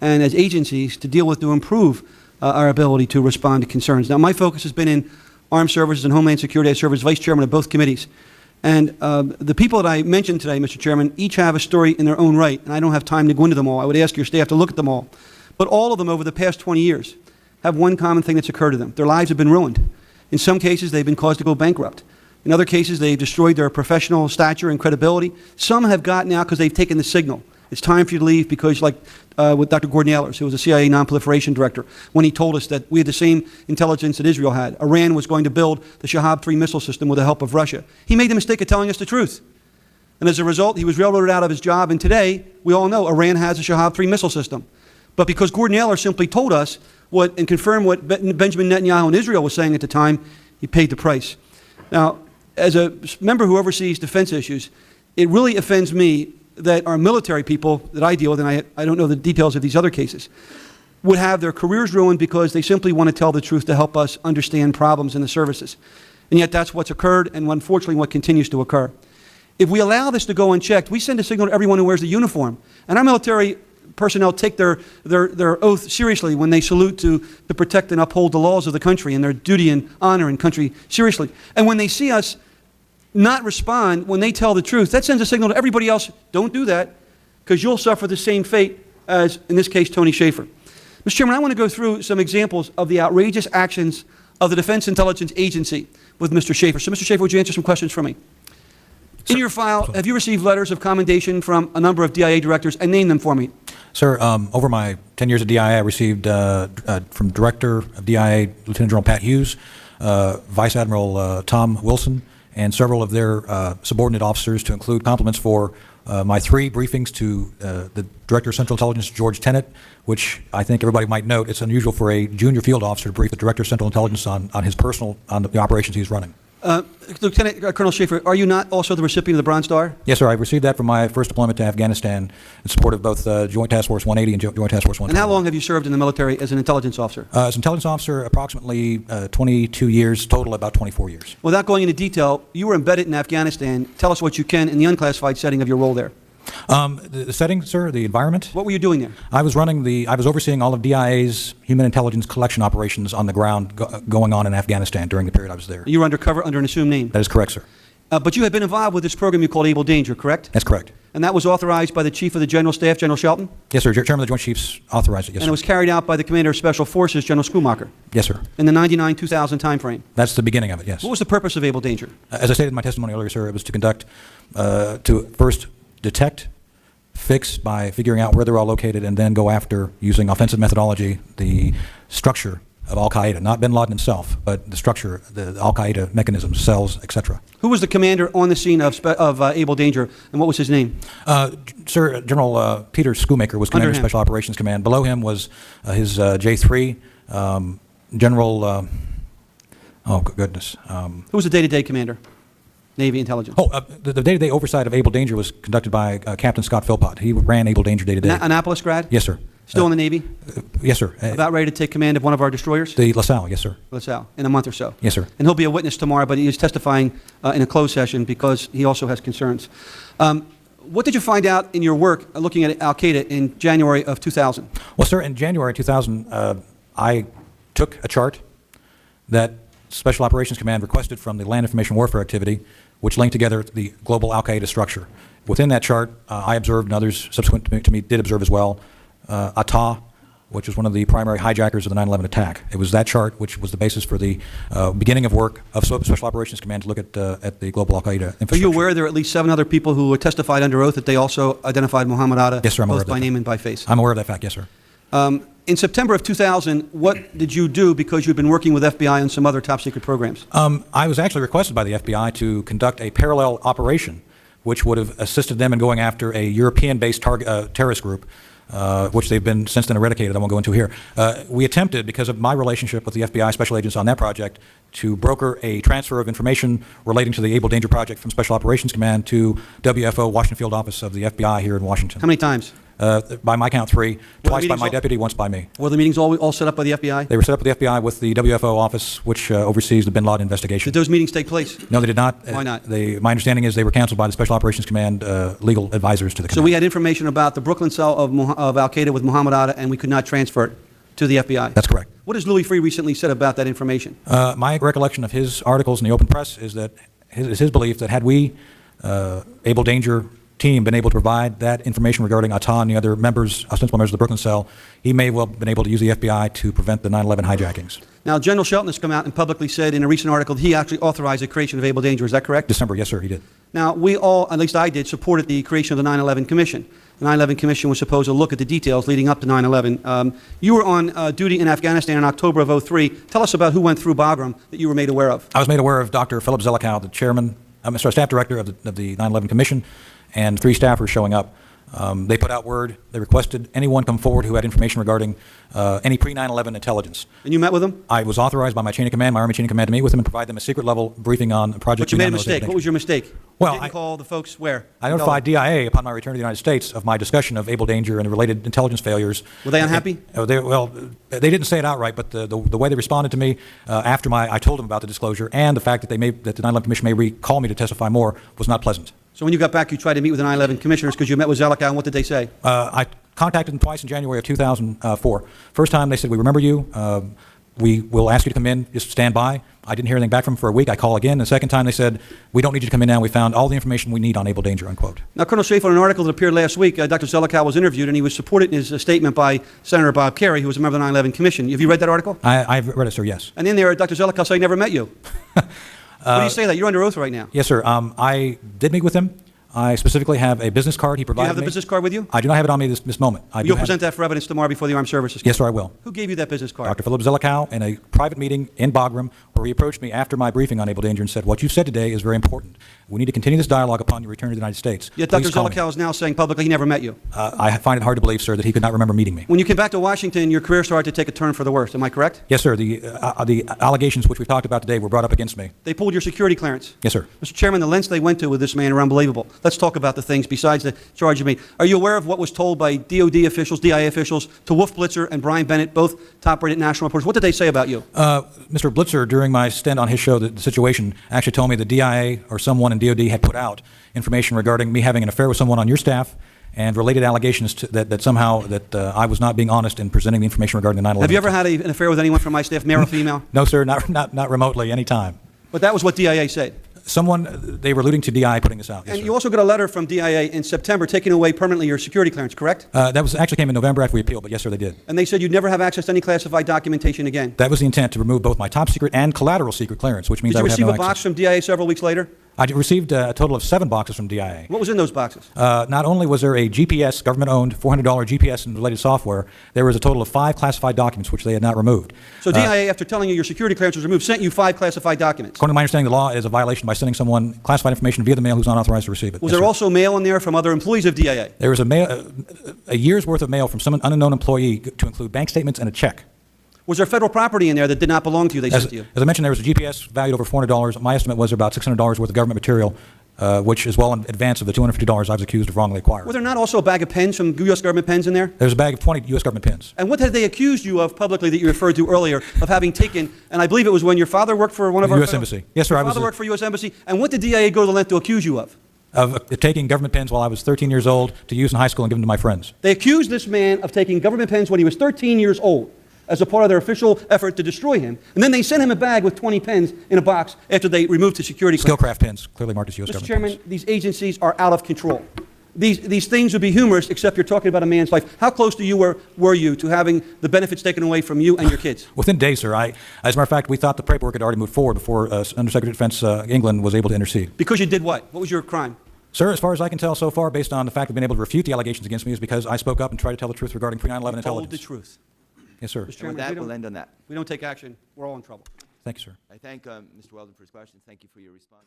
and as agencies to deal with, to improve our ability to respond to concerns. Now, my focus has been in armed services and Homeland Security. I serve as vice chairman of both committees. And the people that I mentioned today, Mr. Chairman, each have a story in their own right, and I don't have time to go into them all. I would ask your staff to look at them all. But all of them over the past 20 years have one common thing that's occurred to them. Their lives have been ruined. In some cases, they've been caused to go bankrupt. In other cases, they've destroyed their professional stature and credibility. Some have gotten out because they've taken the signal. It's time for you to leave because, like with Dr. Gordon Ehlers, who was a CIA non-proliferation director, when he told us that we had the same intelligence that Israel had. Iran was going to build the Shahab-3 missile system with the help of Russia. He made the mistake of telling us the truth. And as a result, he was railroaded out of his job, and today, we all know Iran has a Shahab-3 missile system. But because Gordon Ehlers simply told us and confirmed what Benjamin Netanyahu in Israel was saying at the time, he paid the price. Now, as a member who oversees defense issues, it really offends me that our military people that I deal with, and I don't know the details of these other cases, would have their careers ruined because they simply want to tell the truth to help us understand problems in the services. And yet that's what's occurred and unfortunately what continues to occur. If we allow this to go unchecked, we send a signal to everyone who wears the uniform. And our military personnel take their oath seriously when they salute to protect and uphold the laws of the country and their duty and honor and country seriously. And when they see us not respond, when they tell the truth, that sends a signal to everybody else, don't do that, because you'll suffer the same fate as, in this case, Tony Shaffer. Mr. Chairman, I want to go through some examples of the outrageous actions of the Defense Intelligence Agency with Mr. Shaffer. So, Mr. Shaffer, would you answer some questions for me? In your file, have you received letters of commendation from a number of DIA directors, and name them for me? Sir, over my 10 years at DIA, I received from Director of DIA, Lieutenant General Pat Hughes, Vice Admiral Tom Wilson, and several of their subordinate officers, to include compliments for my 3 briefings to the Director of Central Intelligence, George Tenet, which I think everybody might note, it's unusual for a junior field officer to brief the Director of Central Intelligence on the operations he's running. Lieutenant Colonel Shaffer, are you not also the recipient of the Bronze Star? Yes, sir. I received that from my first deployment to Afghanistan in support of both Joint Task Force 180 and Joint Task Force 120. And how long have you served in the military as an intelligence officer? As an intelligence officer, approximately 22 years, total about 24 years. Without going into detail, you were embedded in Afghanistan. Tell us what you can in the unclassified setting of your role there. The setting, sir, the environment? What were you doing there? I was overseeing all of DIA's human intelligence collection operations on the ground going on in Afghanistan during the period I was there. You were undercover under an assumed name? That is correct, sir. But you had been involved with this program you called Able Danger, correct? That's correct. And that was authorized by the Chief of the General Staff, General Shelton? Yes, sir. Chairman of the Joint Chiefs authorized it, yes, and sir. it was carried out by the Commander of Special Forces, General Schoomaker? Yes, sir. In the 99-2000 time frame? That's the beginning of it, yes. What was the purpose of Able Danger? As I stated in my testimony earlier, sir, it was to conduct, to first detect, fix by figuring out where they're all located, and then go after, using offensive methodology, the structure of Al-Qaeda, not bin Laden himself, but the structure, the Al-Qaeda mechanisms, cells, etc. Who was the commander on the scene of Able Danger, and what was his name? Sir, General Peter Schoomaker was Commander of Special Operations Command. Below him was his J3, General, oh goodness. Who was the day-to-day commander? Navy intelligence. The day-to-day oversight of Able Danger was conducted by Captain Scott Philpott. He ran Able Danger day-to-day. Annapolis grad? Yes, sir. Still in the Navy? Yes, sir. About ready to take command of one of our destroyers? The LaSalle, yes, sir. LaSalle, in a month or so? Yes, sir. And he'll be a witness tomorrow, but he is testifying in a closed session because he also has concerns. What did you find out in your work looking at Al-Qaeda in January of 2000? Well, sir, in January 2000, I took a chart that Special Operations Command requested from the Land Information Warfare Activity, which linked together the global Al-Qaeda structure. Within that chart, I observed, and others subsequent to me did observe as well, Atta, which was one of the primary hijackers of the 9/11 attack. It was that chart which was the basis for the beginning of work of Special Operations Command to look at the global Al-Qaeda infrastructure. Are you aware there are at least 7 other people who testified under oath that they also identified Muhammad Atta, yes, sir, both by name and by face? I'm aware of that fact, yes, sir. In September of 2000, what did you do because you'd been working with FBI on some other top-secret programs? I was actually requested by the FBI to conduct a parallel operation which would have assisted them in going after a European-based terrorist group, which they've been since then eradicated. I won't go into here. We attempted, because of my relationship with the FBI special agents on that project, to broker a transfer of information relating to the Able Danger project from Special Operations Command to WFO, Washington Field Office of the FBI here in Washington. How many times? by my count 3, twice by meetings my all- deputy, once by me. Were the meetings all set up by the FBI? They were set up with the FBI with the WFO office, which oversees the bin Laden investigation. Did those meetings take place? No, they did not. Why not? My understanding is they were canceled by the Special Operations Command legal advisors to the So command. we had information about the Brooklyn cell of Al-Qaeda with Muhammad Atta, and we could not transfer it to the FBI. That's correct. What has Louis Freeh recently said about that information? My recollection of his articles in the open press is that his belief that had we, Able Danger team, been able to provide that information regarding Atta and the other members, ostensible members of the Brooklyn cell, he may well have been able to use the FBI to prevent the 9/11 hijackings. Now, General Shelton has come out and publicly said in a recent article that he actually authorized the creation of Able Danger. Is that correct? December, yes, sir, he did. Now, we all, at least I did, supported the creation of the 9/11 Commission. The 9/11 Commission was supposed to look at the details leading up to 9/11. You were on duty in Afghanistan in October of '03. Tell us about who went through Bagram that you were made aware of. I was made aware of Dr. Philip Zelikow, the chairman, staff director of the 9/11 Commission, and 3 staffers showing up. They put out word. They requested anyone come forward who had information regarding any pre-9/11 intelligence. And you met with them? I was authorized by my chain of command, my Army chain of command, to meet with them and provide them a secret-level briefing on Project But you made a Unanimous mistake. What was your mistake? Well, You didn't call the folks where? I notified DIA upon my return to the United States of my discussion of Able Danger and the related intelligence failures. Were they unhappy? They didn't say it outright, but the way they responded to me after I told them about the disclosure and the fact that that the 9/11 Commission may recall me to testify more was not pleasant. So when you got back, you tried to meet with the 9/11 commissioners because you met with Zelikow, and what did they say? I contacted them twice in January of 2004. First time they said, "We remember you. We will ask you to come in. Just stand by." I didn't hear anything back from them for a week. I call again. The second time they said, "We don't need you to come in now. We found all the information we need on Able Danger," unquote. Now, Colonel Schaefer, in an article that appeared last week, Dr. Zelikow was interviewed, and he was supported in his statement by Senator Bob Kerrey, who was a member of the 9/11 Commission. Have you read that article? I've read it, sir, yes. And in there, Dr. Zelikow said he never met you. What do you say to that? You're under oath right now. Yes, sir. I did meet with him. I specifically have a business card he Do you provided have the me. business card with you? I do not have it on me this moment. I do You'll have present that for evidence tomorrow before the Armed Services. Yes, sir, I will. Who gave you that business card? Dr. Philip Zelikow in a private meeting in Bagram where he approached me after my briefing on Able Danger and said, "What you've said today is very important. We need to continue this dialogue upon your return to the United States." Yet Dr. Please call me." Zelikow is now saying publicly he never met you. I find it hard to believe, sir, that he could not remember meeting me. When you came back to Washington, your career started to take a turn for the worst. Am I correct? Yes, sir. The allegations which we've talked about today were brought up against me. They pulled your security clearance. Yes, sir. Mr. Chairman, the lengths they went to with this man are unbelievable. Let's talk about the things besides the charge of me. Are you aware of what was told by DOD officials, DIA officials, to Wolf Blitzer and Brian Bennett, both top-rated national reporters? What did they say about you? Mr. Blitzer, during my stint on his show, the situation, actually told me the DIA or someone in DOD had put out information regarding me having an affair with someone on your staff and related allegations that somehow I was not being honest in presenting the information regarding the 9/11. Have you ever had an affair with anyone from my staff, male or female? No, sir, not remotely, any time. But that was what DIA said. They were alluding to DIA putting this out. Yes, And sir. you also got a letter from DIA in September taking away permanently your security clearance, correct? That was actually came in November after we appealed, but yes, sir, they did. And they said you'd never have access to any classified documentation again. That was the intent, to remove both my top secret and collateral secret clearance, which means Did I you would have receive no a box access. from DIA several weeks later? I received a total of 7 boxes from DIA. What was in those boxes? Not only was there a GPS, government-owned, $400 GPS and related software, there was a total of 5 classified documents which they had not removed. So DIA, after telling you your security clearance was removed, sent you 5 classified documents. According to my understanding, the law is a violation by sending someone classified information via the mail who's not authorized to receive it. Was Yes, there sir. also mail in there from other employees of DIA? There was a year's worth of mail from some unknown employee to include bank statements and a check. Was there federal property in there that did not belong to you they sent to you? As I mentioned, there was a GPS valued over $400. My estimate was about $600 worth of government material, which is well in advance of the $250 I was accused of wrongly acquiring. Were there not also a bag of pens, some U.S. government pens in there? There's a bag of 20 U.S. government pins. And what had they accused you of publicly that you referred to earlier of having taken, and I believe it was when your father worked for one of The our U.S. federal- Embassy. Yes, sir, Your I was father worked for U.S. Embassy. And what did DIA go to the length to accuse you of? Of taking government pens while I was 13 years old to use in high school and give them to my friends. They accused this man of taking government pens when he was 13 years old as a part of their official effort to destroy him. And then they sent him a bag with 20 pens in a box after they removed his security clearance. Skillcraft pens, clearly marked as U.S. Mr. government Chairman, pens. these agencies are out of control. These things would be humorous, except you're talking about a man's life. How close to you were you to having the benefits taken away from you and your kids? Within days, sir. As a matter of fact, we thought the paperwork had already moved forward before Undersecretary of Defense England was able to intercede. Because you did what? What was your crime? Sir, as far as I can tell so far, based on the fact we've been able to refute the allegations against me, is because I spoke up and tried to tell the truth regarding pre-9/11 Told intelligence. the truth. Yes, sir. Mr. And Chairman, with if that, we we'll don't- end on that. we don't take action, we're all in trouble. Thank you, sir. I thank Mr. Weldon for his questions. Thank you for your response.